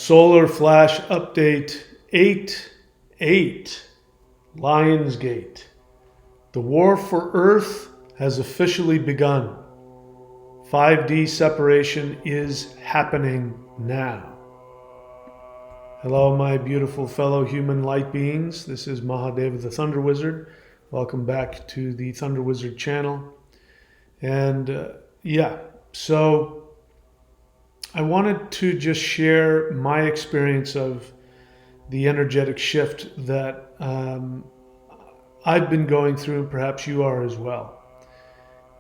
Solar Flash Update 8.8 Lionsgate. The war for Earth has officially begun. 5D separation is happening now. Hello, my beautiful fellow human light beings. This is Mahadeva the Thunder Wizard. Welcome back to the Thunder Wizard channel. And so I wanted to just share my experience of the energetic shift that I've been going through, and perhaps you are as well.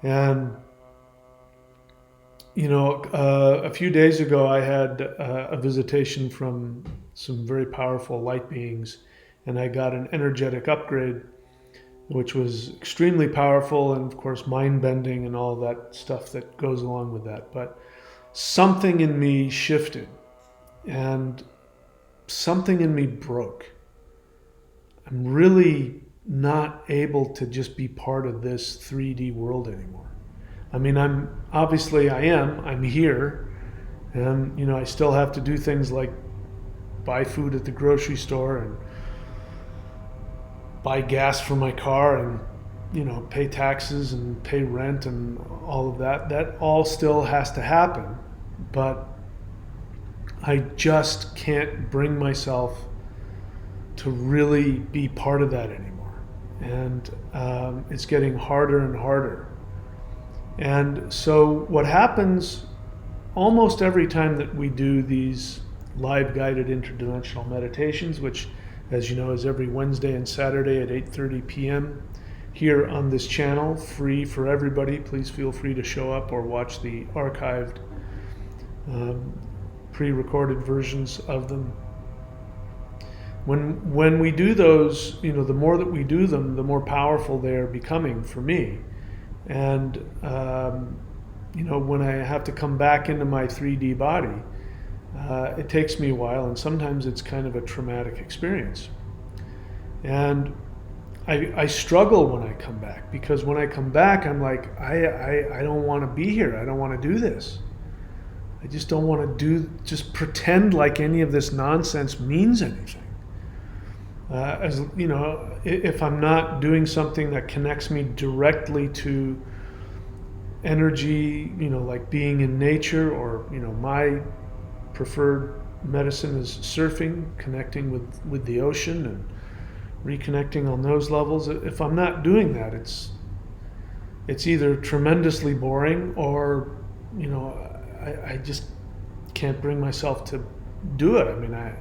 And a few days ago I had a visitation from some very powerful light beings, and I got an energetic upgrade, which was extremely powerful, and of course mind-bending and all that stuff that goes along with that. But something in me shifted, and something in me broke. I'm really not able to just be part of this 3D world anymore. I mean, I'm here, and I still have to do things like buy food at the grocery store and buy gas for my car and pay taxes and pay rent and all of that. That all still has to happen, but I just can't bring myself to really be part of that anymore. And it's getting harder and harder. And so what happens almost every time that we do these live guided interdimensional meditations, which, as you know, is every Wednesday and Saturday at 8:30 p.m. here on this channel, free for everybody. Please feel free to show up or watch the archived pre-recorded versions of them. When we do those, the more that we do them, the more powerful they are becoming for me. And when I have to come back into my 3D body, it takes me a while, and sometimes it's kind of a traumatic experience. And I struggle when I come back, because when I come back, I'm like, I don't want to be here. I don't want to do this. I just don't want to just pretend like any of this nonsense means anything. If I'm not doing something that connects me directly to energy, like being in nature, or my preferred medicine is surfing, connecting with the ocean and reconnecting on those levels. If I'm not doing that, it's either tremendously boring, or I just can't bring myself to do it. I mean, I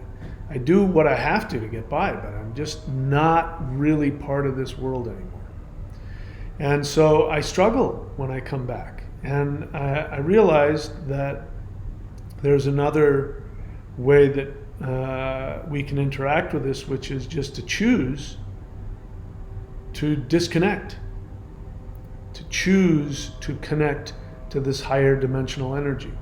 do what I have to get by, but I'm just not really part of this world anymore. And so I struggle when I come back. And I realized that there's another way that we can interact with this, which is just to choose to disconnect, to choose to connect to this higher dimensional energy.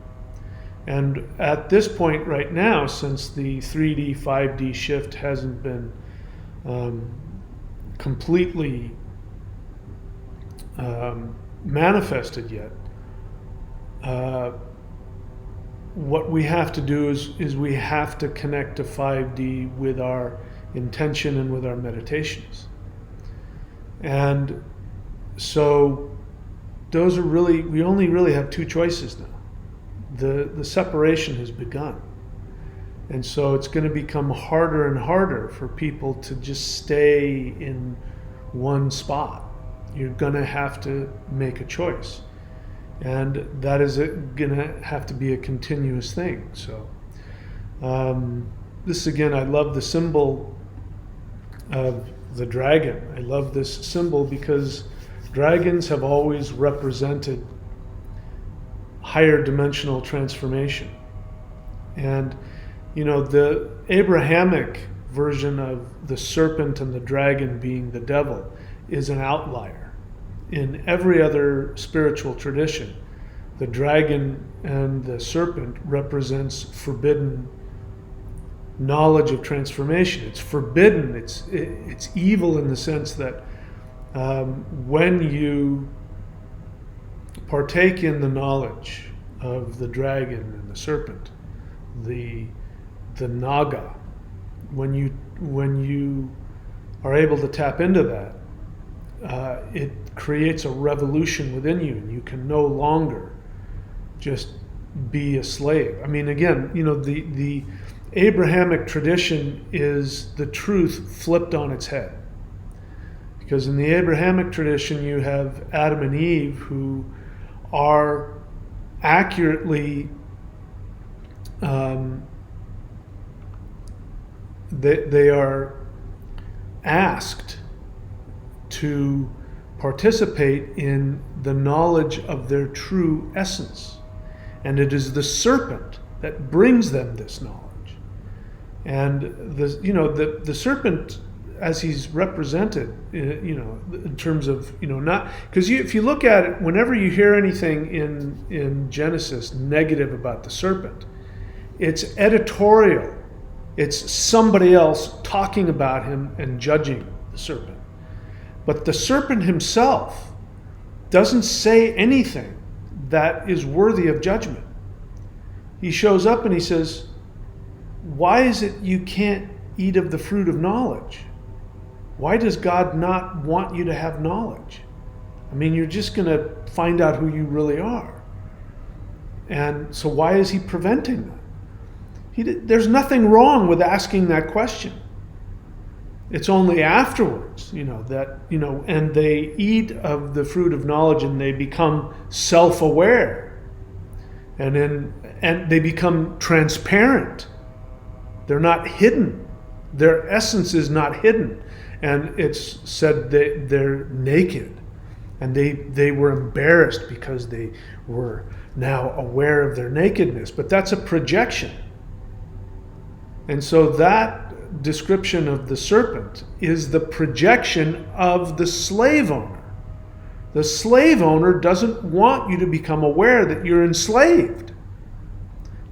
And at this point right now, since the 3D, 5D shift hasn't been completely manifested yet, what we have to do is we have to connect to 5D with our intention and with our meditations. And so those are we only really have two choices now. The separation has begun. And so it's going to become harder and harder for people to just stay in one spot. You're going to have to make a choice. And that is going to have to be a continuous thing. So this, again, I love the symbol of the dragon. I love this symbol because dragons have always represented higher dimensional transformation. And the Abrahamic version of the serpent and the dragon being the devil is an outlier. In every other spiritual tradition, the dragon and the serpent represents forbidden knowledge of transformation. It's forbidden. It's evil in the sense that when you partake in the knowledge of the dragon and the serpent, the the naga. When you are able to tap into that, it creates a revolution within you, and you can no longer just be a slave. I mean, again, the Abrahamic tradition is the truth flipped on its head. Because in the Abrahamic tradition, you have Adam and Eve who are accurately, they are asked to participate in the knowledge of their true essence. And it is the serpent that brings them this knowledge. And the serpent, as he's represented, in terms of, not, because if you look at it, whenever you hear anything in Genesis negative about the serpent, it's editorial. It's somebody else talking about him and judging the serpent. But the serpent himself doesn't say anything that is worthy of judgment. He shows up and he says, why is it you can't eat of the fruit of knowledge? Why does God not want you to have knowledge? I mean, you're just going to find out who you really are. And so why is he preventing that? There's nothing wrong with asking that question. It's only afterwards, and they eat of the fruit of knowledge and they become self-aware. And they become transparent. They're not hidden. Their essence is not hidden. And it's said they're naked. And they were embarrassed because they were now aware of their nakedness. But that's a projection. And so that description of the serpent is the projection of the slave owner. The slave owner doesn't want you to become aware that you're enslaved.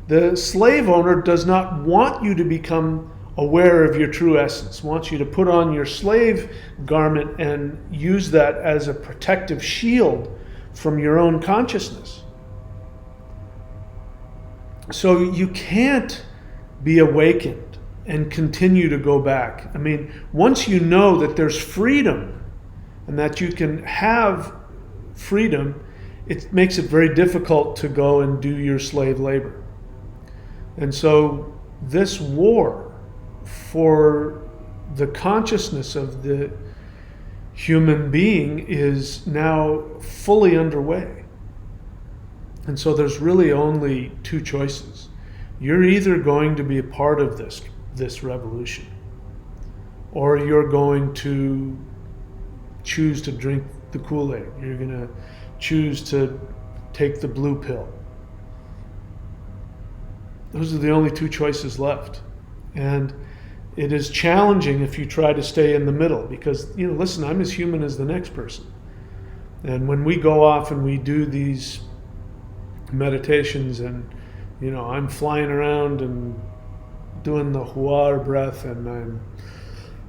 The slave owner does not want you to become aware of your true essence, wants you to put on your slave garment and use that as a protective shield from your own consciousness. So you can't be awakened and continue to go back. I mean, once you know that there's freedom and that you can have freedom, it makes it very difficult to go and do your slave labor. And so this war for the consciousness of the human being is now fully underway. And so there's really only two choices. You're either going to be a part of this revolution, or you're going to choose to drink the Kool-Aid. You're going to choose to take the blue pill. Those are the only two choices left. And it is challenging if you try to stay in the middle because, listen, I'm as human as the next person. And when we go off and we do these meditations and I'm flying around and doing the Huar breath and I'm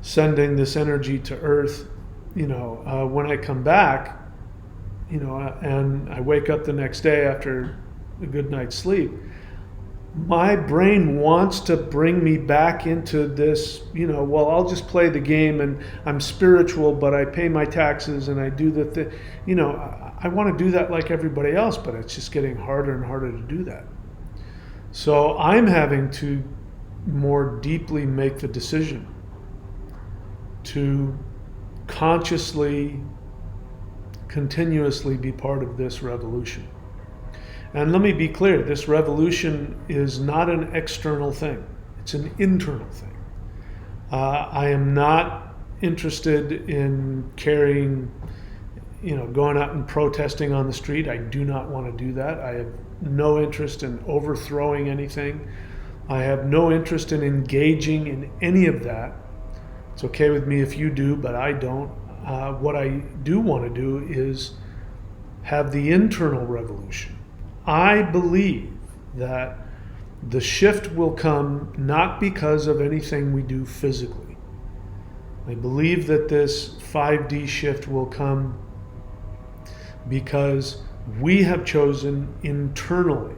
sending this energy to earth, when I come back, and I wake up the next day after a good night's sleep, my brain wants to bring me back into this, I'll just play the game and I'm spiritual, but I pay my taxes and I do the thing. I want to do that like everybody else, but it's just getting harder and harder to do that. So I'm having to more deeply make the decision to consciously, continuously be part of this revolution. And let me be clear, this revolution is not an external thing. It's an internal thing. I am not interested in carrying, going out and protesting on the street. I do not want to do that. I have no interest in overthrowing anything. I have no interest in engaging in any of that. It's okay with me if you do, but I don't. What I do want to do is have the internal revolution. I believe that the shift will come not because of anything we do physically. I believe that this 5D shift will come because we have chosen internally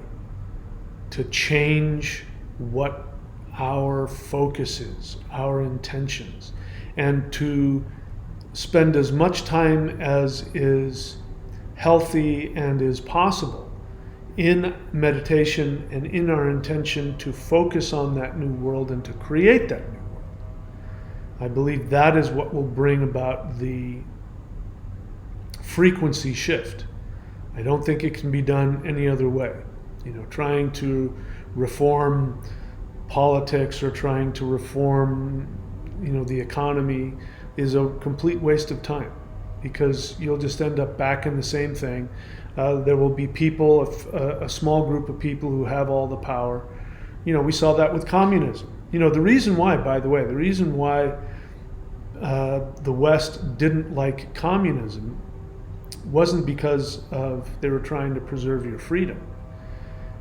to change what our focuses, our intentions, and to spend as much time as is healthy and is possible in meditation and in our intention to focus on that new world and to create that new world. I believe that is what will bring about the frequency shift. I don't think it can be done any other way. Trying to reform politics or trying to reform, the economy is a complete waste of time, because you'll just end up back in the same thing. There will be people, a small group of people who have all the power. We saw that with communism. The reason why, by the way, the West didn't like communism wasn't because they were trying to preserve your freedom.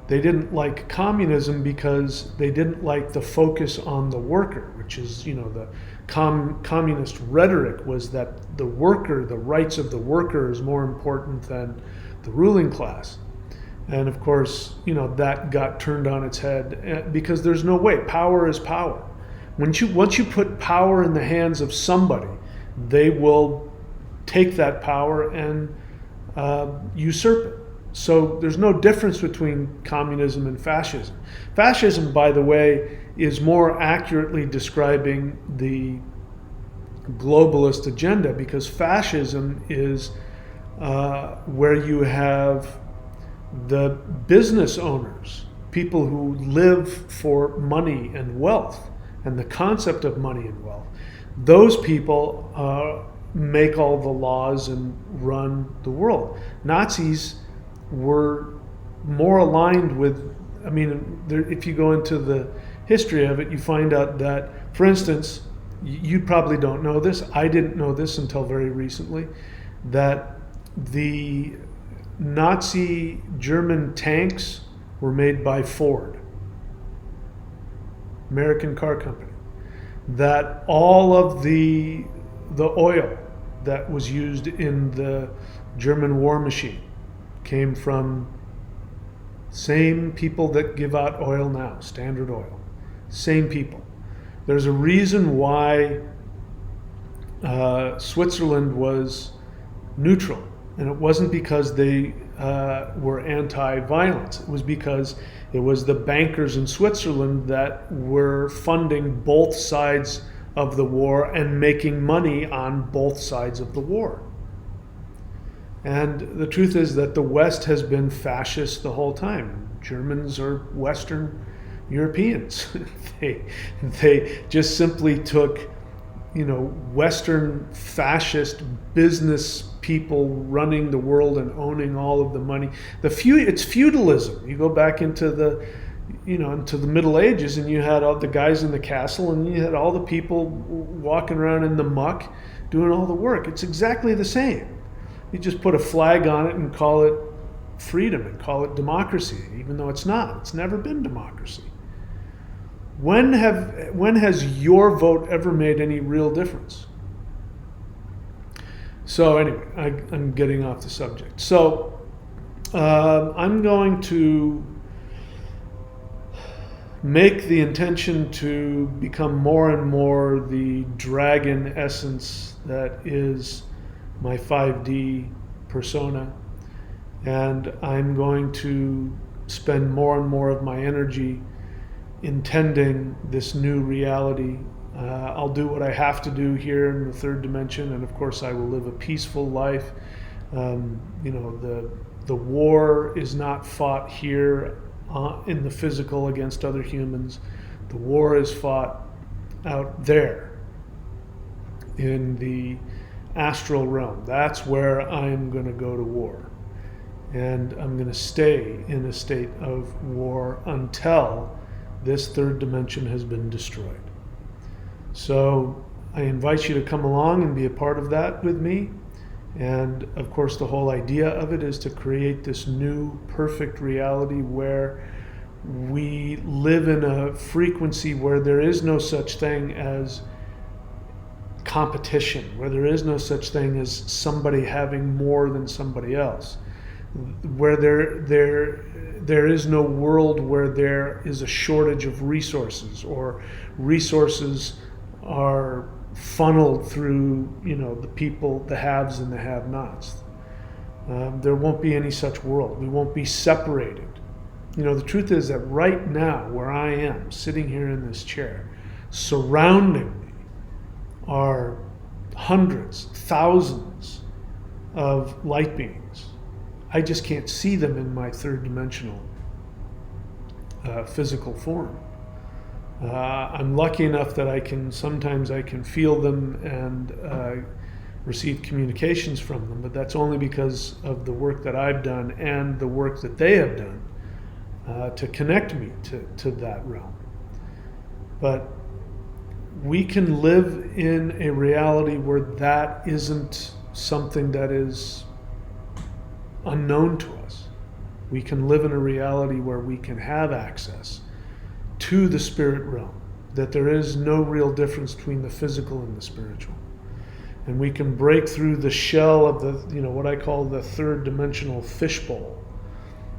They didn't like communism because they didn't like the focus on the worker, which is, the communist rhetoric was that the worker, the rights of the worker is more important than the ruling class. And of course, that got turned on its head, because there's no way. Power is power. Once you put power in the hands of somebody, they will take that power and usurp it. So there's no difference between communism and fascism. Fascism, by the way, is more accurately describing the globalist agenda, because fascism is where you have the business owners, people who live for money and wealth and the concept of money and wealth. Those people make all the laws and run the world. Nazis were more aligned with, if you go into the history of it, you find out that, for instance, you probably don't know this, I didn't know this until very recently, that the Nazi German tanks were made by Ford, American car company. That all of the oil that was used in the German war machine came from same people that give out oil now, Standard Oil. Same people. There's a reason why Switzerland was neutral, and it wasn't because they were anti-violence. It was because it was the bankers in Switzerland that were funding both sides of the war and making money on both sides of the war. And the truth is that the West has been fascist the whole time. Germans are Western Europeans. they just simply took, Western fascist business people running the world and owning all of the money. It's feudalism. You go back into the Middle Ages, and you had all the guys in the castle, and you had all the people walking around in the muck doing all the work. It's exactly the same. You just put a flag on it and call it freedom and call it democracy, even though it's not. It's never been democracy. When has your vote ever made any real difference? So anyway, I'm getting off the subject. So I'm going to make the intention to become more and more the dragon essence that is my 5D persona, and I'm going to spend more and more of my energy intending this new reality. I'll do what I have to do here in the third dimension, and of course I will live a peaceful life. The war is not fought here in the physical against other humans. The war is fought out there in the astral realm. That's where I'm going to go to war. And I'm going to stay in a state of war until this third dimension has been destroyed. So I invite you to come along and be a part of that with me. And of course, the whole idea of it is to create this new perfect reality where we live in a frequency where there is no such thing as competition, where there is no such thing as somebody having more than somebody else. where there is no world where there is a shortage of resources, or resources are funneled through, the people, the haves and the have-nots. There won't be any such world. We won't be separated. The truth is that right now, where I am, sitting here in this chair, surrounding me are hundreds, thousands of light beings. I just can't see them in my third dimensional physical form. I'm lucky enough that sometimes I can feel them and receive communications from them, but that's only because of the work that I've done and the work that they have done to connect me to that realm. But we can live in a reality where that isn't something that is unknown to us. We can live in a reality where we can have access to the spirit realm, that there is no real difference between the physical and the spiritual. And we can break through the shell of what I call the third dimensional fishbowl.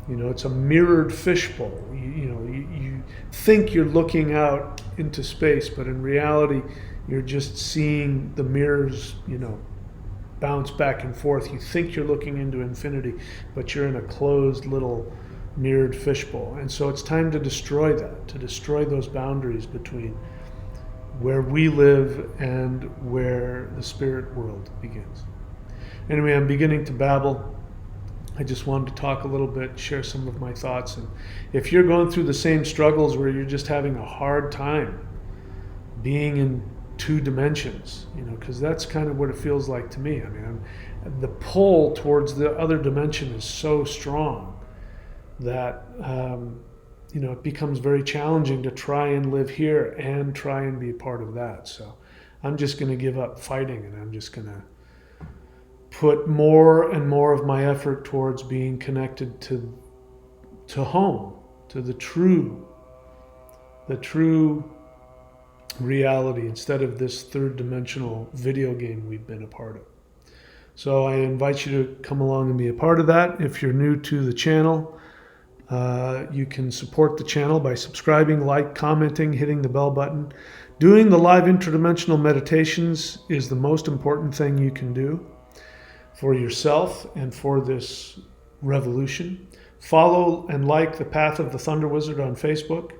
It's a mirrored fishbowl. You think you're looking out into space, but in reality, you're just seeing the mirrors, bounce back and forth. You think you're looking into infinity, but you're in a closed little mirrored fishbowl. And so it's time to destroy that, to destroy those boundaries between where we live and where the spirit world begins. Anyway, I'm beginning to babble. I just wanted to talk a little bit, share some of my thoughts. And if you're going through the same struggles where you're just having a hard time being in two dimensions, because that's kind of what it feels like to me. I mean, the pull towards the other dimension is so strong that it becomes very challenging to try and live here and try and be a part of that. So I'm just going to give up fighting, and I'm just going to put more and more of my effort towards being connected to home, to the true reality, instead of this third dimensional video game we've been a part of. So I invite you to come along and be a part of that. If you're new to the channel, you can support the channel by subscribing, commenting, hitting the bell button. Doing the live interdimensional meditations is the most important thing you can do for yourself and for this revolution. Follow and like the Path of the Thunder Wizard on Facebook.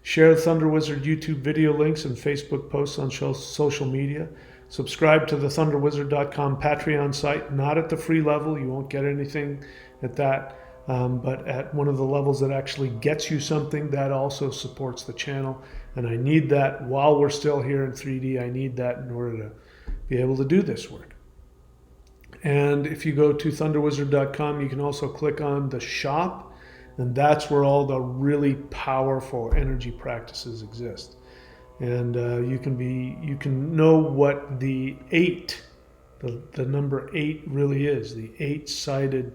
Share the Thunder Wizard YouTube video links and Facebook posts on social media. Subscribe to the thunderwizard.com Patreon site, not at the free level. You won't get anything at that, but at one of the levels that actually gets you something, that also supports the channel. And I need that while we're still here in 3D. I need that in order to be able to do this work. And if you go to thunderwizard.com, you can also click on the shop, and that's where all the really powerful energy practices exist. And you can know what the number 8 really is, the 8-sided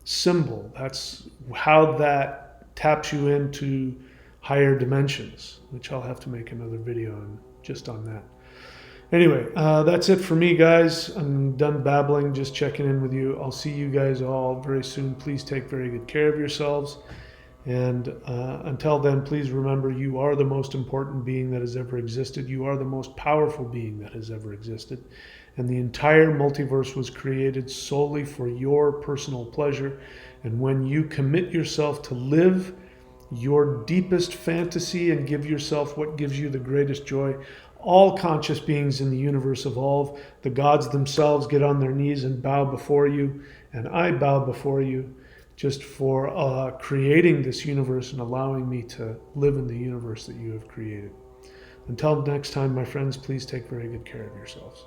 symbol. That's how that taps you into higher dimensions, which I'll have to make another video on, just on that. Anyway, that's it for me, guys. I'm done babbling, just checking in with you. I'll see you guys all very soon. Please take very good care of yourselves. And until then, please remember, you are the most important being that has ever existed. You are the most powerful being that has ever existed. And the entire multiverse was created solely for your personal pleasure. And when you commit yourself to live your deepest fantasy and give yourself what gives you the greatest joy, all conscious beings in the universe evolve. The gods themselves get on their knees and bow before you, and I bow before you just for creating this universe and allowing me to live in the universe that you have created. Until next time, my friends, please take very good care of yourselves.